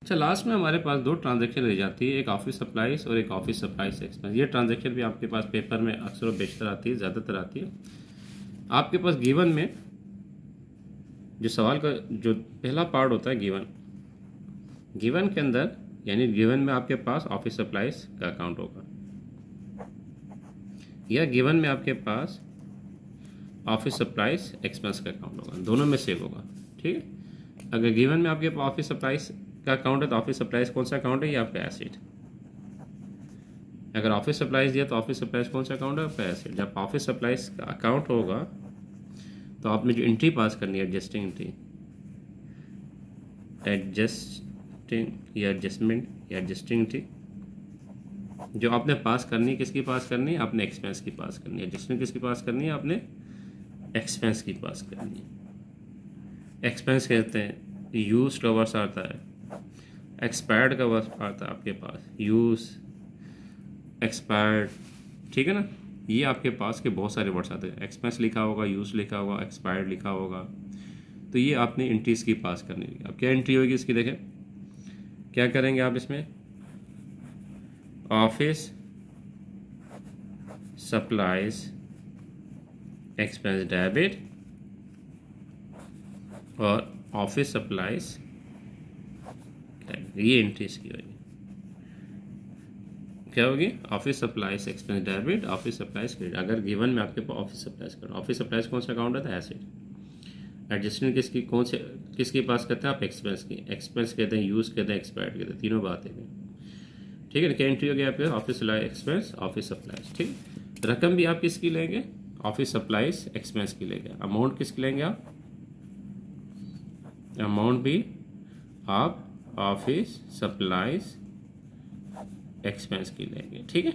अच्छा, लास्ट में हमारे पास दो ट्रांजैक्शन रह जाती है, एक ऑफिस सप्लाईज और एक ऑफिस सप्लाईज एक्सपेंस। ये ट्रांजैक्शन भी आपके पास पेपर में अक्सर और बेशतर आती है, ज़्यादातर आती है। आपके पास गिवन में जो सवाल का जो पहला पार्ट होता है गिवन, गिवन के अंदर यानी गिवन में आपके पास ऑफिस सप्लाईज का अकाउंट होगा या गिवन में आपके पास ऑफिस सप्लाईज एक्सपेंस का अकाउंट होगा, दोनों में से एक होगा। ठीक है, अगर गिवन में आपके पास ऑफिस सप्लाईज का अकाउंट है तो ऑफिस सप्लाईज कौन सा अकाउंट है? ये आपका एसेट। अगर ऑफिस सप्लाईज दिया तो ऑफिस सप्लाईज कौन सा अकाउंट है? आपका एसेट। जब ऑफिस सप्लाईज का अकाउंट होगा तो आपने जो एंट्री पास करनी है, एडजस्टिंग एंट्री, एडजस्टिंग या एडजस्टमेंट या एडजस्टिंग एंट्री, जो आपने पास करनी है, किसकी पास करनी है? आपने एक्सपेंस की पास करनी है। एडजस्टमेंट किसकी पास करनी है? आपने एक्सपेंस की पास करनी है। एक्सपेंस कहते हैं यूज का वर्ष आता है, एक्सपायर्ड का वर्ष आता है आपके पास, यूज, एक्सपायर्ड। ठीक है ना, ये आपके पास के बहुत सारे वर्ड्स आते हैं। एक्सपेंस लिखा होगा, यूज लिखा होगा, एक्सपायर्ड लिखा होगा, तो ये आपने एंट्रीज की पास करनी है। अब क्या एंट्री होगी इसकी? देखें क्या करेंगे आप इसमें, ऑफिस सप्लाईज एक्सपेंस डेबिट और ऑफिस सप्लाईज, ये एंट्रीज की होगी। क्या होगी? Office supplies expense debit, office supplies credit. अगर गिवन में आपके पास ऑफिस सप्लाईज का, ऑफिस सप्लाईज कौन सा अकाउंट है? एसेट। एडजस्टमेंट किसकी, कौन से किसकी पास करते हैं आप? एक्सपेंस की। एक्सपेंस कहते हैं, यूज कहते हैं, एक्सपायर्ड कहते हैं, तीनों बातें हैं। ठीक है ना, क्या एंट्री हो गया आपके? Office supply expense, office supplies. ठीक, रकम भी आप किसकी लेंगे? ऑफिस सप्लाईज एक्सपेंस की लेंगे। अमाउंट किसकी लेंगे आप? अमाउंट भी आप ऑफिस सप्लाईज एक्सपेंस की लेंगे। ठीक है,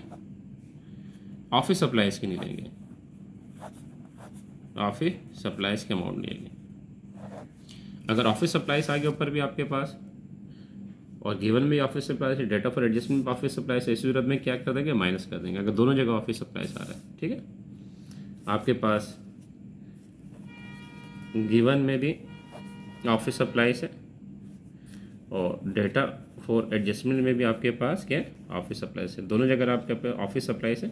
ऑफिस सप्लाईज की नहीं लेंगे, ऑफिस सप्लाईज के अमाउंट नहीं लेंगे। अगर ऑफिस सप्लाईज आ गया ऊपर भी आपके पास और गिवन में ऑफिस सप्लाईज है, data for adjustment office supplies है, इसी सूरत में क्या कर देंगे? माइनस कर देंगे। अगर दोनों जगह ऑफिस सप्लाईज आ रहा है, ठीक है, आपके पास गिवन में भी ऑफिस सप्लाईज है और डेटा फॉर एडजस्टमेंट में भी आपके पास क्या है? ऑफिस सप्लाईज है। दोनों जगह आपके पास ऑफिस सप्लाईज है,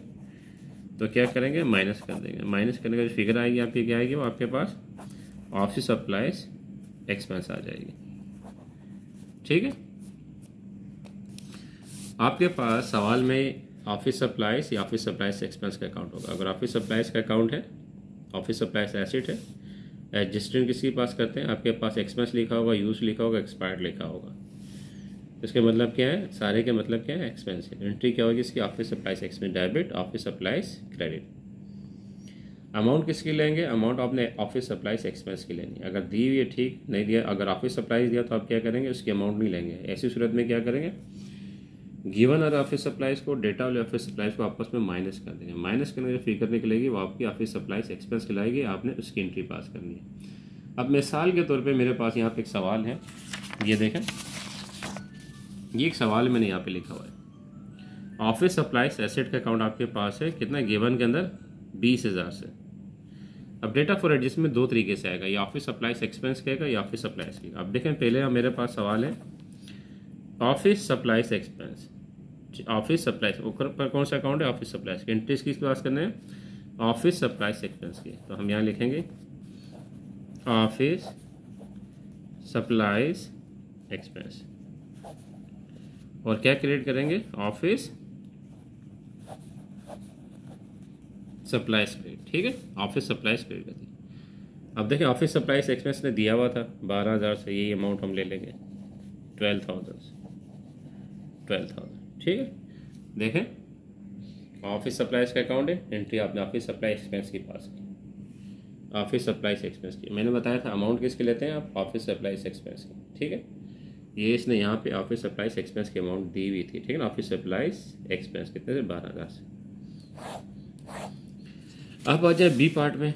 तो क्या करेंगे? माइनस कर देंगे। माइनस करने का जो फिगर आएगी आपकी क्या आएगी? वो आपके पास ऑफिस सप्लाईज एक्सपेंस आ जाएगी। ठीक है, आपके पास सवाल में ऑफिस सप्लाईज या ऑफिस सप्लाईज एक्सपेंस का अकाउंट होगा। अगर ऑफिस सप्लाईज का अकाउंट है, ऑफिस सप्लाईज एसेट है, एडजस्टमेंट किसकी पास करते हैं? आपके पास एक्सपेंस लिखा होगा, यूज लिखा होगा, एक्सपायर्ड लिखा होगा। इसके मतलब क्या है? सारे के मतलब क्या है? एक्सपेंस है। एंट्री क्या होगी इसकी? Office supplies expense debit, office supplies credit. Amount किसकी लेंगे? अमाउंट आपने ऑफिस सप्लाईज एक्सपेंस की लेनी है। अगर दी हुई है ठीक, नहीं दिया, अगर ऑफिस सप्लाईज दिया तो आप क्या करेंगे? उसकी अमाउंट नहीं लेंगे। ऐसी सूरत में क्या करेंगे? गिवन और ऑफिस सप्लाईज को, डेटा और ऑफिस सप्लाईज को आपस में माइनस कर देंगे। माइनस करने जो फिगर निकलेगी वो आपकी ऑफिस सप्लाईज एक्सपेंस कहलाएगी, आपने उसकी एंट्री पास करनी है। अब मिसाल के तौर पे मेरे पास यहाँ पे एक सवाल है, ये देखें, ये एक सवाल मैंने यहाँ पे लिखा हुआ है। ऑफिस सप्लाईज एसेट का अकाउंट आपके पास है, कितना? गिवन के अंदर 20,000 से। अब डेटा फॉर एडजस्टमेंट दो तरीके से आएगा, या ऑफिस सप्लाईज एक्सपेंस कहेगा या ऑफिस सप्लाईज की। अब देखें, पहले मेरे पास सवाल है office supplies expense, office supplies पर कौन सा अकाउंट है? ऑफिस सप्लाईज की। एंट्रीज की पास करने हैं ऑफिस सप्लाईज एक्सपेंस की, तो हम यहाँ लिखेंगे ऑफिस सप्लाईज एक्सपेंस और क्या क्रिएट करेंगे? Office supplies credit. ठीक है, ऑफिस सप्लाईज क्रेडिट करते हैं। अब देखें, ऑफिस सप्लाईज एक्सपेंस ने दिया हुआ था 12,000 से, यही अमाउंट हम ले लेंगे 12,000। ठीक है, देखें ऑफिस सप्लाईज का अकाउंट है, एंट्री आपने ऑफिस सप्लाई एक्सपेंस की पास की, ऑफिस सप्लाईज एक्सपेंस की। मैंने बताया था अमाउंट किसके लेते हैं आप? ऑफिस सप्लाईज एक्सपेंस की। ठीक है, ये इसने यहाँ पे ऑफिस सप्लाईज एक्सपेंस की अमाउंट दी हुई थी। ठीक है ना, ऑफिस सप्लाईज एक्सपेंस कितने थे? 12,000 से। अब आ जाए बी पार्ट में।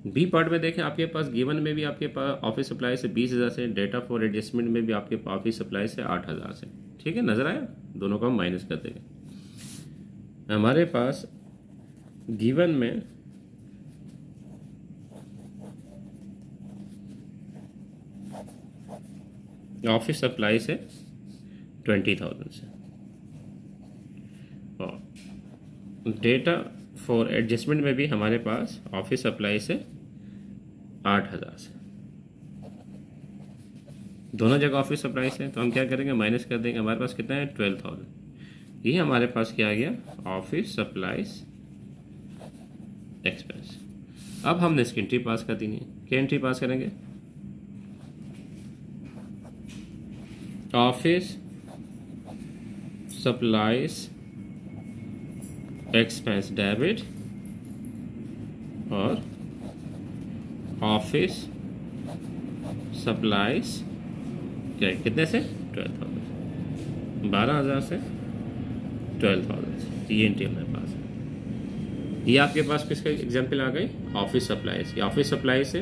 बी पार्ट में देखें, आपके पास गिवन में भी आपके पास ऑफिस सप्लाई से 20,000 से, डेटा फॉर एडजस्टमेंट में भी आपके पास ऑफिस सप्लाई से 8,000 से। ठीक है, नजर आया? दोनों को हम माइनस कर देंगे। हमारे पास गिवन में ऑफिस सप्लाई से 20,000 से, और डेटा फॉर एडजस्टमेंट में भी हमारे पास ऑफिस सप्लाई से 8,000 से, दोनों जगह ऑफिस सप्लाई से। तो हम क्या करेंगे, माइनस कर देंगे, हमारे पास कितना है 12,000। ये हमारे पास क्या आ गया, ऑफिस सप्लाईज एक्सपेंस। अब हमने इसकी एंट्री पास कर दी है। क्या एंट्री पास करेंगे, ऑफिस सप्लाईज एक्सपेंस डेबिट और ऑफिस सप्लाईज क्रेडिट। कितने से 12,000, 12,000 से 12,000 से। ये एंट्री हमारे पास है। ये आपके पास किसका एग्जाम्पल आ गई, ऑफिस सप्लाईज की। ऑफिस सप्लाई से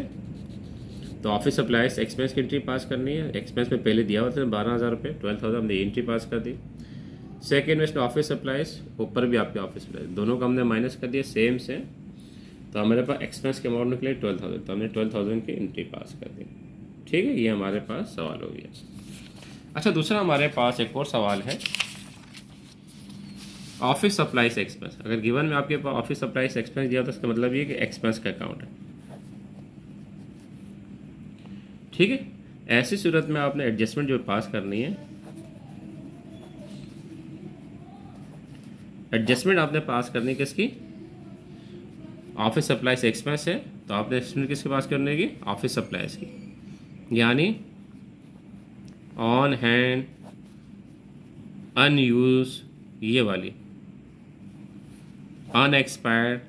तो ऑफिस सप्लाईज एक्सपेंस की एंट्री पास करनी है। एक्सपेंस में पहले दिया हुआ था 12,000 रुपये, 12,000 हमने एंट्री पास कर दी। सेकेंड में ऑफिस सप्लाईज, ऊपर भी आपके ऑफिस सप्लाईज, दोनों को हमने माइनस कर दिया सेम से। तो हमारे पास एक्सपेंस के अमाउंट निकले 12,000, तो हमने 12,000 की एंट्री पास कर दी। ठीक है, ये हमारे पास सवाल हो गया। अच्छा, दूसरा हमारे पास एक और सवाल है, ऑफिस सप्लाईज एक्सपेंस। अगर गिवन में आपके पास ऑफिस सप्लाईज एक्सपेंस दिया तो इसका मतलब ये कि एक्सपेंस का अकाउंट है। ठीक है, ऐसी सूरत में आपने एडजस्टमेंट जो पास करनी है, एडजस्टमेंट आपने पास करनी है किसकी, ऑफिस सप्लाईज एक्सपेंस है, तो आपने एडजस्टमेंट किसके पास करने की, ऑफिस सप्लाईज की। यानी ऑन हैंड अनयूज, ये वाली अनएक्सपायर्ड,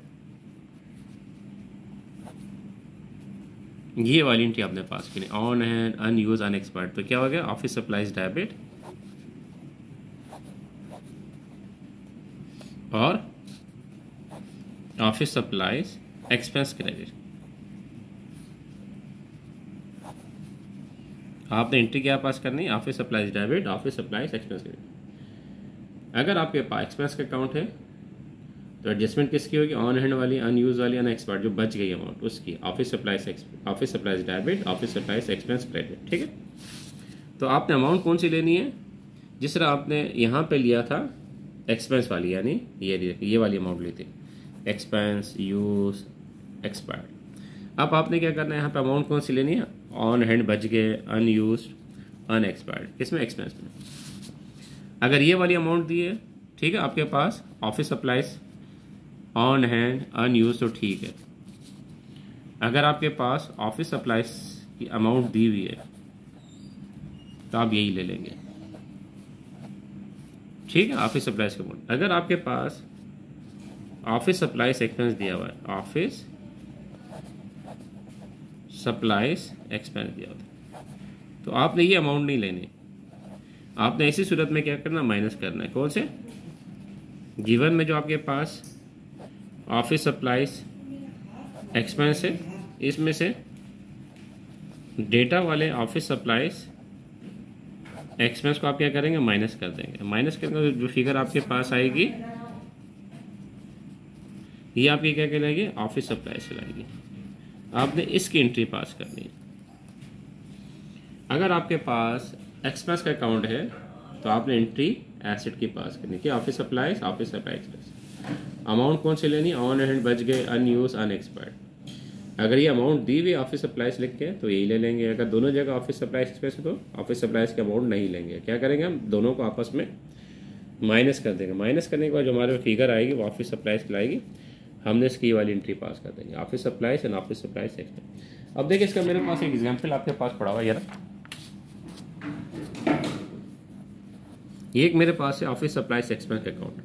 ये वाली एंट्री आपने पास की, ऑन हैंड अनयूज अनएक्सपायर्ड। तो क्या हो गया, ऑफिस सप्लाईज डेबिट और ऑफिस सप्लाईज एक्सपेंस क्रेडिट। आपने एंट्री क्या पास करनी है, office supplies debit, office supplies expense credit. अगर आपके पास एक्सपेंस का अकाउंट है तो एडजस्टमेंट किसकी होगी, ऑन हैंड वाली, अनयूज वाली, अनएक्सपायर्ड जो बच गई अमाउंट उसकी, office supplies debit, office supplies expense credit. ठीक है, तो आपने अमाउंट कौन सी लेनी है, जिस तरह आपने यहाँ पे लिया था एक्सपेंस वाली, यानी ये वाली अमाउंट ली थी, एक्सपेंस यूज एक्सपायर्ड। अब आपने क्या करना है, यहाँ पे अमाउंट कौन सी लेनी है, ऑन हैंड बच गए, अनयूज अनएक्सपायर्ड, किसमें, एक्सपेंस में। अगर ये वाली अमाउंट दी है, ठीक है, आपके पास office supplies on hand unused, तो ठीक है। अगर आपके पास ऑफिस सप्लाईज की अमाउंट दी हुई है तो आप यही ले लेंगे। ठीक है, ऑफिस सप्लाईज का अमाउंट। अगर आपके पास ऑफिस सप्लाईज एक्सपेंस दिया हुआ है, ऑफिस सप्लाईज एक्सपेंस दिया हुआ है, तो आपने ये अमाउंट नहीं लेनी। आपने ऐसी सूरत में क्या करना, माइनस करना है। कौन से, गिवन में जो आपके पास ऑफिस सप्लाईज एक्सपेंस है, इसमें से डेटा वाले ऑफिस सप्लाईज एक्सपेंस को आप क्या करेंगे, माइनस कर देंगे। माइनस करके जो फिगर आपके पास आएगी ये आपकी क्या कहलाएगी, ऑफिस सप्लाईज कहलाएगी। आपने इसकी एंट्री पास करनी है। अगर आपके पास एक्सपेंस का अकाउंट है तो आपने एंट्री एसेट की पास करनी है, ऑफिस सप्लाई एक्सपेंस। अमाउंट कौन से लेनी, ऑन हैंड बच गए, अनयूज अनएक्सपायर्ड। अगर ये अमाउंट दी हुई ऑफिस सप्लाईज लिख के तो यही ले लेंगे। अगर दोनों जगह ऑफिस सप्लाईज एक्सपेंस है तो ऑफिस सप्लाईज का अमाउंट नहीं लेंगे। क्या करेंगे, हम दोनों को आपस में माइनस कर देंगे। माइनस करने के बाद जो हमारे फिगर आएगी वो ऑफिस सप्लाईज कहलाएगी। हमने इसकी वाली एंट्री पास कर देंगे, office supplies and office supplies expense. अब देखिए, इसका मेरे पास एक एग्जाम्पल आपके पास पड़ा हुआ है यार। ये एक मेरे पास है office supplies expense account,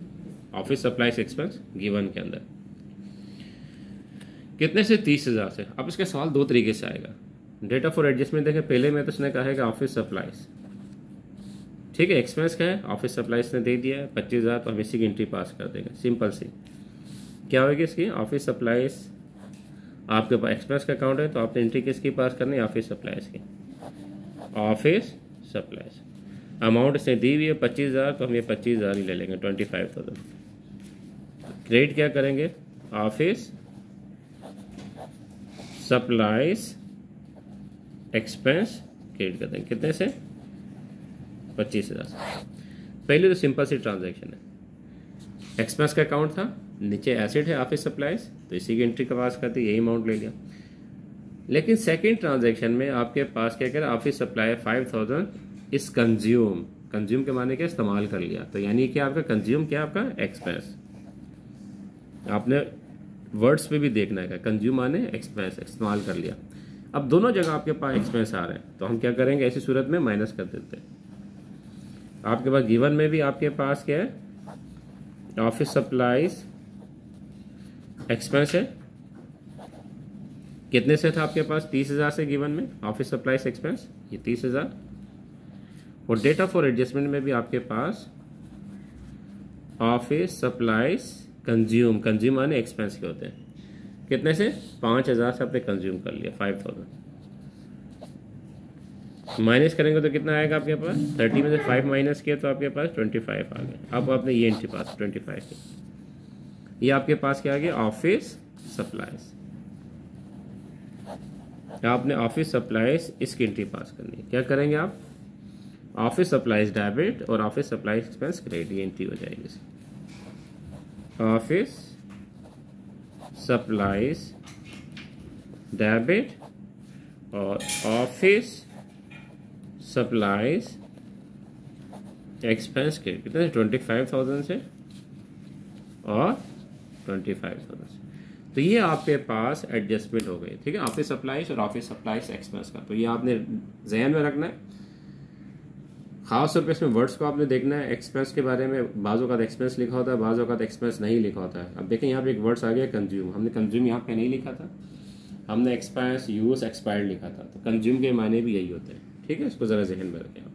office supplies expense given के अंदर कितने से 30,000 से। अब इसका सवाल दो तरीके से आएगा। डेटा फॉर एडजस्टमेंट देखें, पहले में तो इसने कहा है कि ऑफिस सप्लाईज, ठीक है, एक्सपेंस का है, ऑफिस सप्लाईज ने दे दिया है 25,000, तो हम इसी की एंट्री पास कर देंगे। सिंपल सी क्या होगी इसकी, ऑफिस सप्लाईज, आपके पास एक्सपेंस का अकाउंट है तो आपने एंट्री किसकी पास करनी है, ऑफिस सप्लाईज की, ऑफिस सप्लाईज। अमाउंट इसने दी हुई है 25,000, तो हम ये 25,000 ही ले लेंगे, 25,000। क्रेडिट क्या करेंगे, ऑफिस सप्लाईज एक्सपेंस क्रेडिट कर देंगे, कितने से 25,000 से। पहले तो सिंपल सी ट्रांजैक्शन है, एक्सपेंस का अकाउंट था, नीचे एसेट है ऑफिस सप्लाईज, तो इसी की एंट्री का पास करते यही अमाउंट ले लिया। लेकिन सेकेंड ट्रांजैक्शन में आपके पास क्या कह रहा है, ऑफिस सप्लाई 5,000 इस कंज्यूम, कंज्यूम के माने क्या, इस्तेमाल कर लिया, तो यानी कि आपका कंज्यूम क्या, आपका एक्सपेंस। आपने वर्ड्स पे भी देखना है, कंज्यूम माने एक्सपेंस, इस्तेमाल कर लिया। अब दोनों जगह आपके पास एक्सपेंस आ रहे हैं, तो हम क्या करेंगे, ऐसी सूरत में माइनस कर देते हैं। आपके पास गिवन में भी आपके पास क्या है, ऑफिस सप्लाईज एक्सपेंस है, कितने से था आपके पास, 30,000 से गिवन में ऑफिस सप्लाईज एक्सपेंस ये 30,000। और डेटा फॉर एडजस्टमेंट में भी आपके पास ऑफिस सप्लाईज कंज्यूम, कंज्यूम माने एक्सपेंस के होते हैं, कितने से, 5,000 से आपने कंज्यूम कर लिया 5,000। माइनस करेंगे तो कितना आएगा आपके पास, 30 में से 5 माइनस किया तो आपके पास 25 आ गया। अब आपने ये एंट्री पास 25 की, ये आपके पास क्या आ गया, ऑफिस सप्लाईज। आपने ऑफिस सप्लाईज इसकी एंट्री पास करनी है, क्या करेंगे आप, ऑफिस सप्लाईज डेबिट और ऑफिस सप्लाईज एक्सपेंस क्रेडिट, ये एंट्री हो जाएगी। ऑफिस सप्लाईज डेबिट और ऑफिस सप्लाईज एक्सपेंस के कितने, 25,000 से और 25,000 से। तो ये आपके पास एडजस्टमेंट हो गई, ठीक है, ऑफिस सप्लाईज और ऑफिस सप्लाईज एक्सपेंस का। तो ये आपने जहन में रखना है, खास तौर पे इसमें वर्ड्स को आपने देखना है। एक्सपेंस के बारे में बाज़ औक़ात एक्सपेंस लिखा होता है, बाज़ औक़ात एक्सपेंस नहीं लिखा होता है। अब देखें यहाँ पे एक वर्ड्स आ गया कंज्यूम, हमने कंज्यूम यहाँ पे नहीं लिखा था, हमने एक्सपेंस यूज एक्सपायर्ड लिखा था, तो कंज्यूम के माने भी यही होते हैं, ठीक है, इसको ज़रा जहन में रखें आप।